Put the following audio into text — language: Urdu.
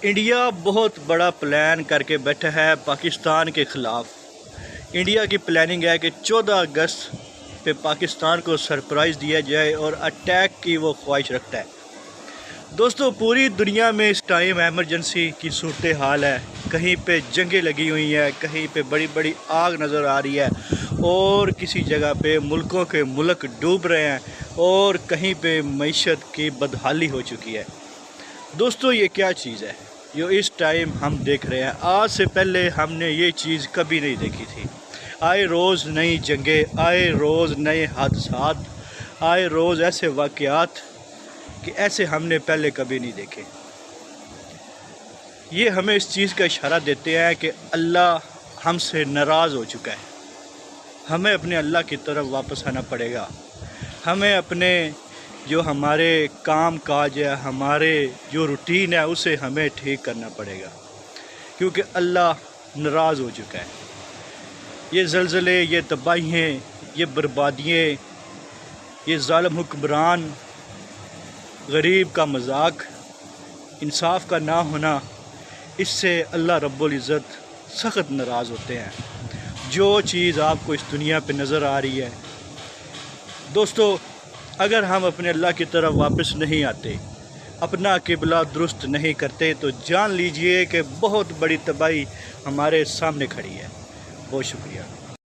انڈیا بہت بڑا پلان کر کے بیٹھا ہے پاکستان کے خلاف۔ انڈیا کی پلاننگ ہے کہ 14 اگست پہ پاکستان کو سرپرائز دیا جائے اور اٹیک کی وہ خواہش رکھتا ہے۔ دوستو، پوری دنیا میں اس ٹائم ایمرجنسی کی صورتحال ہے۔ کہیں پہ جنگیں لگی ہوئی ہیں، کہیں پہ بڑی بڑی آگ نظر آ رہی ہے، اور کسی جگہ پہ ملکوں کے ملک ڈوب رہے ہیں، اور کہیں پہ معیشت کی بدحالی ہو چکی ہے۔ دوستو، یہ کیا چیز ہے جو اس ٹائم ہم دیکھ رہے ہیں؟ آج سے پہلے ہم نے یہ چیز کبھی نہیں دیکھی تھی۔ آئے روز نئی جنگیں، آئے روز نئے حادثات، آئے روز ایسے واقعات کہ ایسے ہم نے پہلے کبھی نہیں دیکھے۔ یہ ہمیں اس چیز کا اشارہ دیتے ہیں کہ اللہ ہم سے ناراض ہو چکا ہے۔ ہمیں اپنے اللہ کی طرف واپس آنا پڑے گا۔ ہمیں اپنے جو ہمارے کام کاج ہے، ہمارے جو روٹین ہے، اسے ہمیں ٹھیک کرنا پڑے گا، کیونکہ اللہ ناراض ہو چکا ہے۔ یہ زلزلے، یہ تباہیاں، یہ بربادیاں، یہ ظالم حکمران، غریب کا مذاق، انصاف کا نہ ہونا، اس سے اللہ رب العزت سخت ناراض ہوتے ہیں۔ جو چیز آپ کو اس دنیا پہ نظر آ رہی ہے، دوستو، اگر ہم اپنے اللہ کی طرف واپس نہیں آتے، اپنا قبلہ درست نہیں کرتے، تو جان لیجئے کہ بہت بڑی تباہی ہمارے سامنے کھڑی ہے۔ بہت شکریہ۔